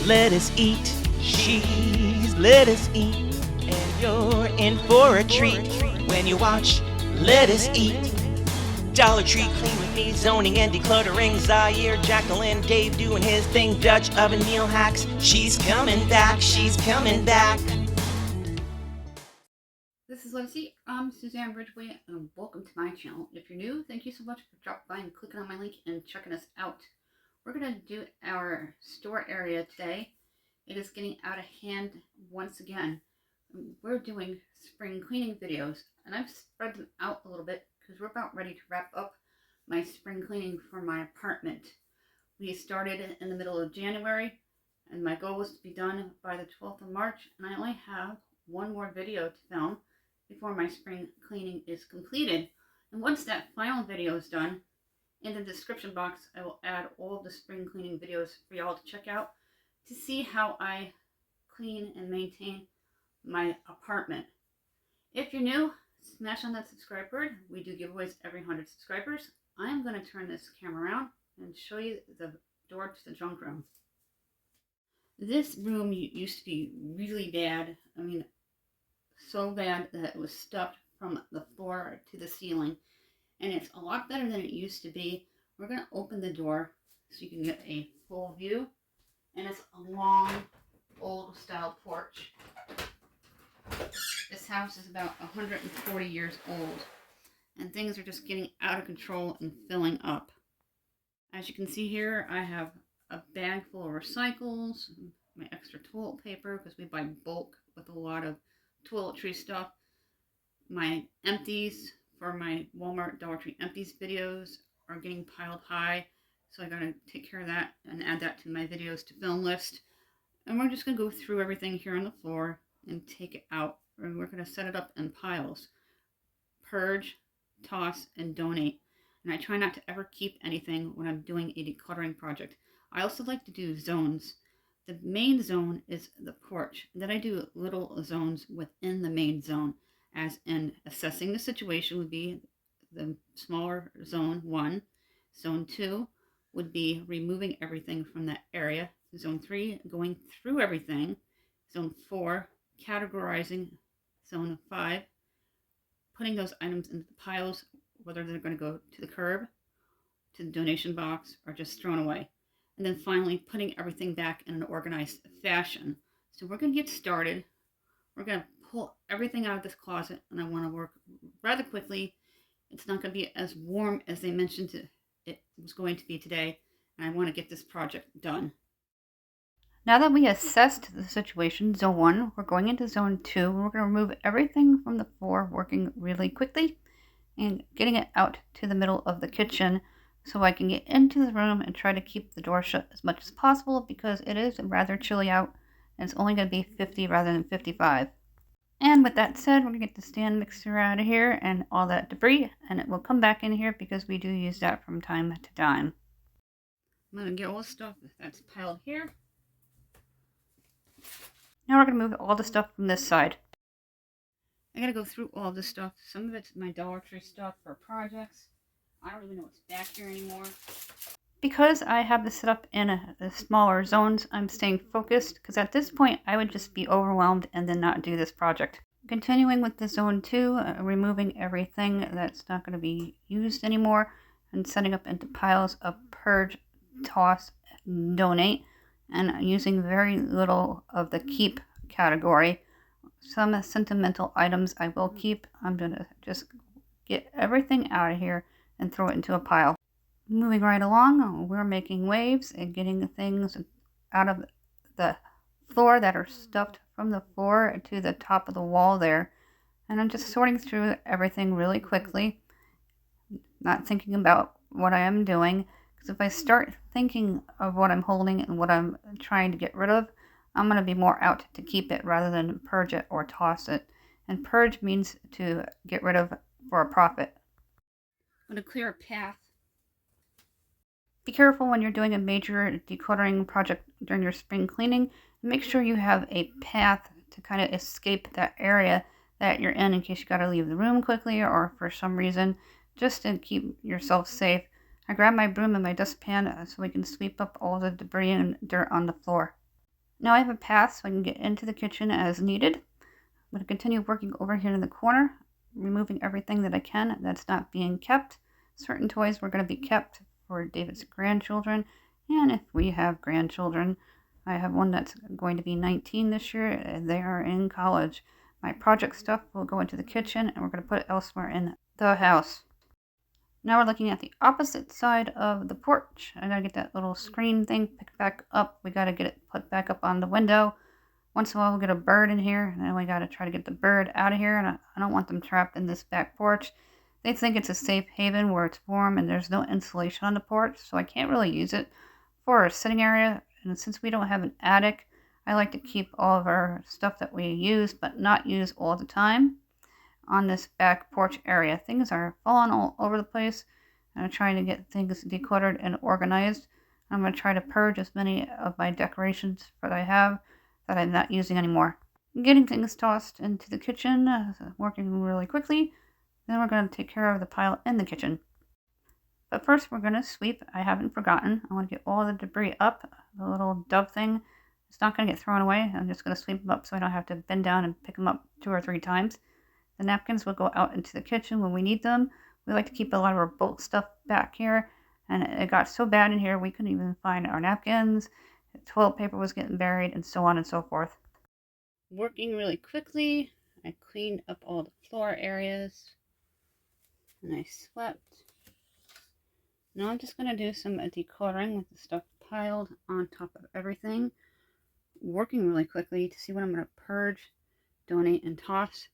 Let us eat, she's let us eat, and you're in for a treat when you watch Let Us Eat. Dollar Tree clean with me, zoning and decluttering. Zaire, Jacqueline, Dave doing his thing, Dutch oven meal hacks. She's coming back, she's coming back. This is Let Us Eat. I'm Suzanne Ridgway, and welcome to my channel. If you're new, thank you so much for dropping by and clicking on my link and checking us out. We're going to do our store area today. It is getting out of hand once again. We're doing spring cleaning videos, and I've spread them out a little bit because we're about ready to wrap up my spring cleaning for my apartment. We started in the middle of January, and my goal was to be done by the 12th of March, and I only have one more video to film before my spring cleaning is completed. And once that final video is done, in the description box, I will add all of the spring cleaning videos for y'all to check out to see how I clean and maintain my apartment. If you're new, smash on that subscribe button. We do giveaways every 100 subscribers. I am going to turn this camera around and show you the door to the junk room. This room used to be really bad. I mean, so bad that it was stuffed from the floor to the ceiling. And it's a lot better than it used to be. We're going to open the door so you can get a full view. And it's a long, old style porch. This house is about 140 years old. And things are just getting out of control and filling up. As you can see here, I have a bag full of recycles, my extra toilet paper because we buy bulk with a lot of toiletry stuff, my empties for my Walmart Dollar Tree empties videos are getting piled high, so I gotta take care of that and add that to my videos to film list. And we're just gonna go through everything here on the floor and take it out, and we're gonna set it up in piles. Purge, toss, and donate. And I try not to ever keep anything when I'm doing a decluttering project. I also like to do zones. The main zone is the porch. Then I do little zones within the main zone, as in assessing the situation would be the smaller zone 1. Zone 2 would be removing everything from that area. Zone 3, going through everything. Zone 4, categorizing. Zone 5, putting those items into the piles, whether they're going to go to the curb, to the donation box, or just thrown away. And then finally putting everything back in an organized fashion. So we're going to get started. We're going to pull everything out of this closet, and I want to work rather quickly. It's not going to be as warm as they mentioned it was going to be today, and I want to get this project done. Now that we assessed the situation, zone 1, we're going into zone 2. We're going to remove everything from the floor, working really quickly and getting it out to the middle of the kitchen so I can get into the room and try to keep the door shut as much as possible because it is rather chilly out and it's only going to be 50 rather than 55. And with that said, we're going to get the stand mixer out of here and all that debris, and it will come back in here because we do use that from time to time. I'm going to get all the stuff that's piled here. Now we're going to move all the stuff from this side. I got to go through all this stuff. Some of it's my Dollar Tree stuff for projects. I don't even know what's back here anymore. Because I have this set up in the smaller zones, I'm staying focused because at this point I would just be overwhelmed and then not do this project. Continuing with the zone 2, removing everything that's not going to be used anymore and setting up into piles of purge, toss, donate, and using very little of the keep category. Some sentimental items I will keep. I'm going to just get everything out of here and throw it into a pile. Moving right along, we're making waves and getting things out of the floor that are stuffed from the floor to the top of the wall there. And I'm just sorting through everything really quickly, not thinking about what I am doing. Because if I start thinking of what I'm holding and what I'm trying to get rid of, I'm going to be more out to keep it rather than purge it or toss it. And purge means to get rid of for a profit. I'm going to clear a path. Be careful when you're doing a major decluttering project during your spring cleaning. Make sure you have a path to kind of escape that area that you're in case you got to leave the room quickly or for some reason, just to keep yourself safe. I grabbed my broom and my dustpan so we can sweep up all the debris and dirt on the floor. Now I have a path so I can get into the kitchen as needed. I'm going to continue working over here in the corner, removing everything that I can that's not being kept. Certain toys were going to be kept for David's grandchildren, and if we have grandchildren. I have one that's going to be 19 this year, and they are in college. My project stuff will go into the kitchen, and we're going to put it elsewhere in the house. Now we're looking at the opposite side of the porch. I gotta get that little screen thing picked back up. We gotta get it put back up on the window. Once in a while we'll get a bird in here, and then we gotta try to get the bird out of here, and I don't want them trapped in this back porch. They think it's a safe haven where it's warm and there's no insulation on the porch, so I can't really use it for a sitting area. And since we don't have an attic, I like to keep all of our stuff that we use but not use all the time on this back porch area. Things are falling all over the place, and I'm trying to get things decluttered and organized. I'm going to try to purge as many of my decorations that I have that I'm not using anymore. Getting things tossed into the kitchen, working really quickly. Then we're going to take care of the pile in the kitchen. But first we're going to sweep. I haven't forgotten. I want to get all the debris up. The little dove thing, it's not going to get thrown away. I'm just going to sweep them up so I don't have to bend down and pick them up 2 or 3 times. The napkins will go out into the kitchen when we need them. We like to keep a lot of our bulk stuff back here, and it got so bad in here we couldn't even find our napkins. The toilet paper was getting buried, and so on and so forth. Working really quickly, I cleaned up all the floor areas, and I swept. Now I'm just going to do some decluttering with the stuff piled on top of everything. Working really quickly to see what I'm going to purge, donate, and toss.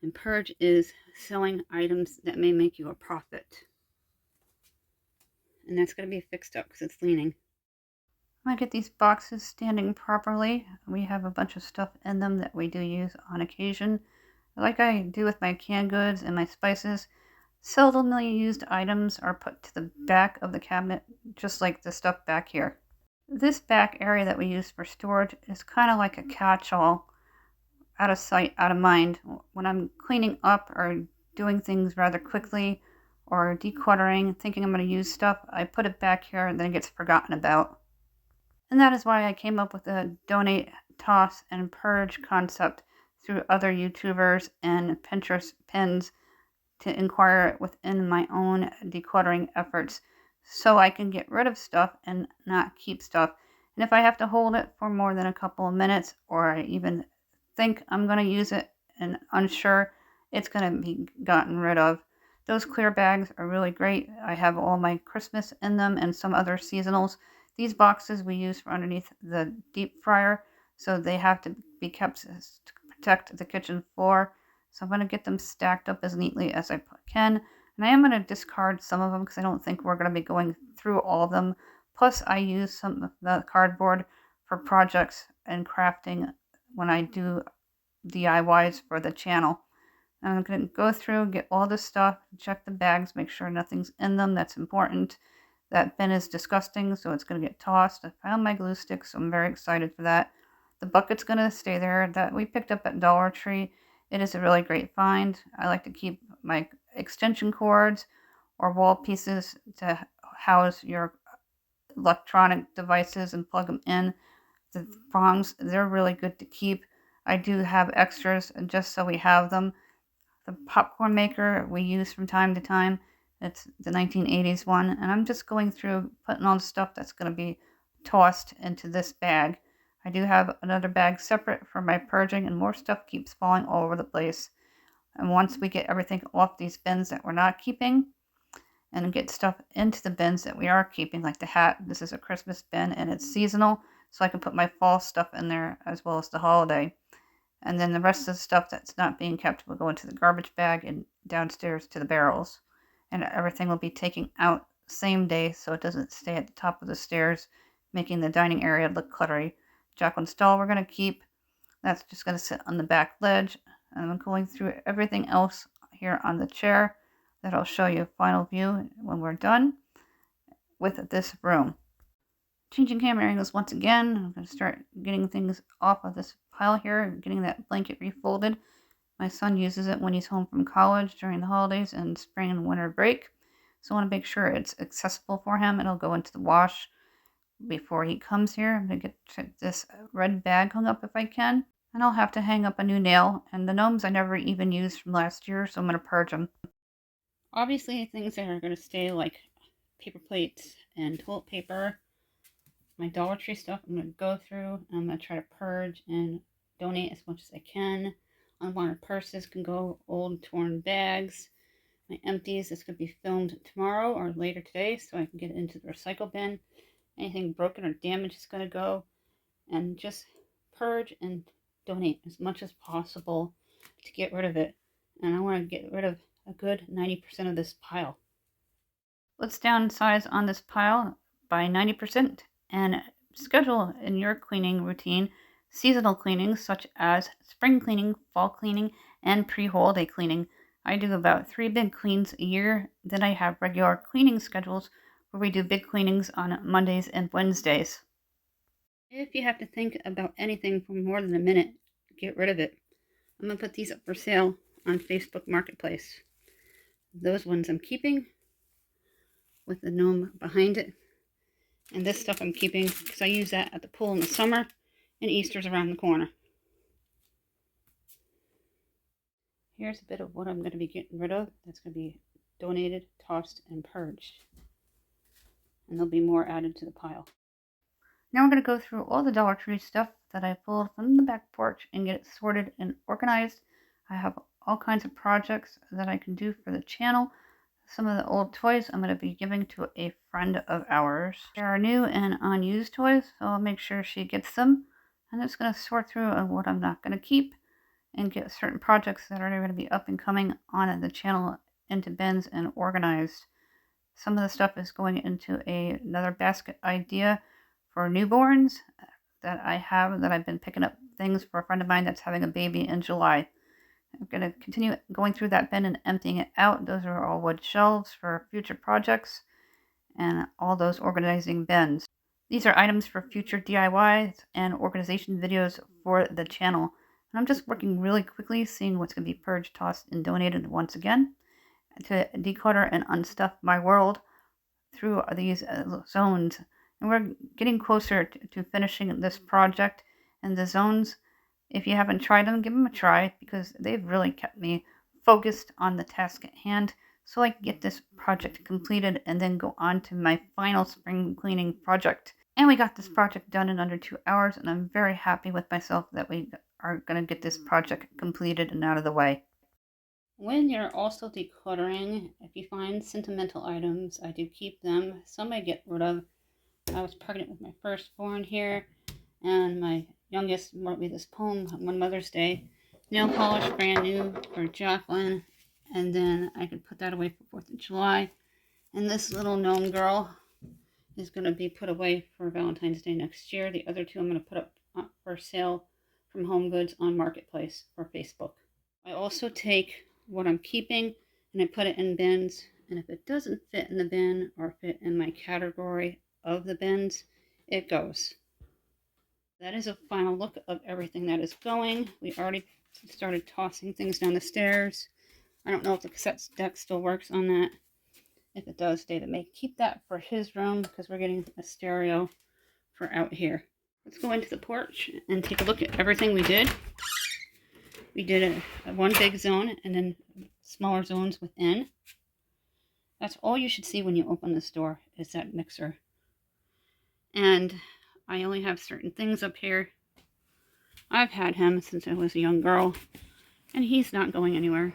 And purge is selling items that may make you a profit. And that's going to be fixed up because it's leaning. I'm going to get these boxes standing properly. We have a bunch of stuff in them that we do use on occasion. Like I do with my canned goods and my spices, seldomly used items are put to the back of the cabinet, just like the stuff back here. This back area that we use for storage is kind of like a catch-all. Out of sight, out of mind. When I'm cleaning up or doing things rather quickly or decluttering, thinking I'm going to use stuff, I put it back here and then it gets forgotten about. And that is why I came up with the donate, toss, and purge concept through other YouTubers and Pinterest pins to inquire within my own decluttering efforts so I can get rid of stuff and not keep stuff. And if I have to hold it for more than a couple of minutes, or I even think I'm going to use it and unsure, it's going to be gotten rid of. Those clear bags are really great. I have all my Christmas in them and some other seasonals. These boxes we use for underneath the deep fryer, so they have to be kept to protect the kitchen floor. So I'm going to get them stacked up as neatly as I can. And I am going to discard some of them because I don't think we're going to be going through all of them. Plus I use some of the cardboard for projects and crafting when I do DIYs for the channel. I'm going to go through, get all this stuff, check the bags, make sure nothing's in them. That's important. That bin is disgusting, so it's going to get tossed. I found my glue stick, so I'm very excited for that. The bucket's going to stay there. That we picked up at Dollar Tree. It is a really great find. I like to keep my extension cords or wall pieces to house your electronic devices and plug them in. The prongs, they're really good to keep. I do have extras just so we have them. The popcorn maker we use from time to time. It's the 1980s one. And I'm just going through putting all the stuff that's going to be tossed into this bag. I do have another bag separate for my purging, and more stuff keeps falling all over the place. And once we get everything off these bins that we're not keeping, and get stuff into the bins that we are keeping, like the hat. This is a Christmas bin and it's seasonal, so I can put my fall stuff in there as well as the holiday. And then the rest of the stuff that's not being kept will go into the garbage bag and downstairs to the barrels. And everything will be taken out same day so it doesn't stay at the top of the stairs, making the dining area look cluttery. Jacqueline's doll we're going to keep. That's just going to sit on the back ledge. And I'm going through everything else here on the chair that I'll show you a final view when we're done with this room. Changing camera angles once again. I'm going to start getting things off of this pile here, getting that blanket refolded. My son uses it when he's home from college during the holidays and spring and winter break. So I want to make sure it's accessible for him. It'll go into the wash before he comes here. I'm going to get this red bag hung up if I can. And I'll have to hang up a new nail. And the gnomes I never even used from last year, so I'm going to purge them. Obviously, things that are going to stay, like paper plates and toilet paper. My Dollar Tree stuff I'm going to go through. I'm going to try to purge and donate as much as I can. Unwanted purses can go, old torn bags. My empties, it's going to be filmed tomorrow or later today so I can get it into the recycle bin. Anything broken or damaged is going to go. And just purge and donate as much as possible to get rid of it. And I want to get rid of a good 90% of this pile. Let's downsize on this pile by 90% and schedule in your cleaning routine seasonal cleanings such as spring cleaning, fall cleaning, and pre-holiday cleaning. I do about 3 big cleans a year. Then I have regular cleaning schedules where we do big cleanings on Mondays and Wednesdays. If you have to think about anything for more than a minute, get rid of it. I'm going to put these up for sale on Facebook Marketplace. Those ones I'm keeping with the gnome behind it. And this stuff I'm keeping because I use that at the pool in the summer, and Easter's around the corner. Here's a bit of what I'm going to be getting rid of. That's going to be donated, tossed, and purged. And there'll be more added to the pile. Now we're going to go through all the Dollar Tree stuff that I pulled from the back porch and get it sorted and organized. I have all kinds of projects that I can do for the channel. Some of the old toys I'm going to be giving to a friend of ours. There are new and unused toys, so I'll make sure she gets them. I'm just going to sort through what I'm not going to keep and get certain projects that are going to be up and coming on the channel into bins and organized. Some of the stuff is going into another basket idea for newborns that I have, that I've been picking up things for a friend of mine that's having a baby in July. I'm going to continue going through that bin and emptying it out. Those are all wood shelves for future projects and all those organizing bins. These are items for future DIYs and organization videos for the channel. And I'm just working really quickly, seeing what's going to be purged, tossed, and donated once again to declutter and unstuff my world through these zones. And we're getting closer to finishing this project. And the zones, if you haven't tried them, give them a try, because they've really kept me focused on the task at hand so I can get this project completed and then go on to my final spring cleaning project. And we got this project done in under 2 hours, and I'm very happy with myself that we are going to get this project completed and out of the way. When you're also decluttering, if you find sentimental items, I do keep them. Some I get rid of. I was pregnant with my firstborn here, and my youngest wrote me this poem on one Mother's Day. Nail polish, brand new for Jacqueline, and then I could put that away for 4th of July. And this little gnome girl is going to be put away for Valentine's Day next year. The other two I'm going to put up for sale from Home Goods on Marketplace for Facebook. I also take what I'm keeping and I put it in bins, and if it doesn't fit in the bin or fit in my category of the bins, it goes. That is a final look of everything that is going. We already started tossing things down the stairs. I don't know if the cassette deck still works on that. If it does, David may keep that for his room because we're getting a stereo for out here. Let's go into the porch and take a look at everything we did. We did a one big zone and then smaller zones within. That's all you should see when you open this door, is that mixer. And I only have certain things up here. I've had him since I was a young girl, and he's not going anywhere.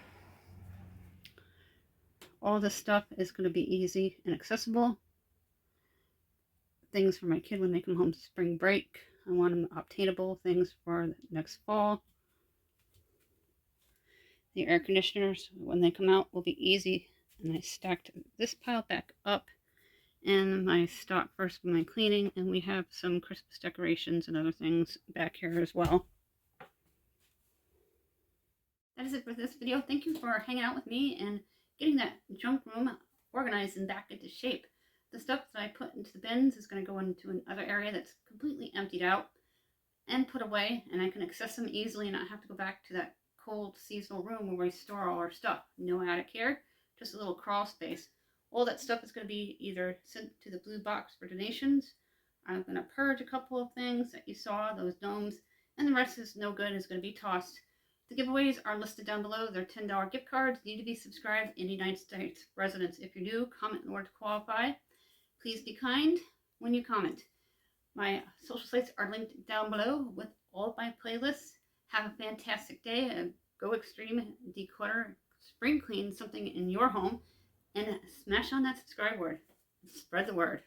All this stuff is going to be easy and accessible. Things for my kid when they come home to spring break. I want them obtainable things for next fall. The air conditioners, when they come out, will be easy. And I stacked this pile back up and my stock first for my cleaning. And we have some Christmas decorations and other things back here as well. That is it for this video. Thank you for hanging out with me and getting that junk room organized and back into shape. The stuff that I put into the bins is going to go into another area that's completely emptied out and put away, and I can access them easily and not have to go back to that cold seasonal room where we store all our stuff. No attic here, just a little crawl space. All that stuff is going to be either sent to the blue box for donations. I'm going to purge a couple of things that you saw, those gnomes, and the rest is no good, is going to be tossed. The giveaways are listed down below. They're $10 gift cards. Need to be subscribed in the United States residents. If you're new, comment in order to qualify. Please be kind when you comment. My social sites are linked down below with all of my playlists. Have a fantastic day and go extreme, declutter, spring clean something in your home, and smash on that subscribe word. Spread the word.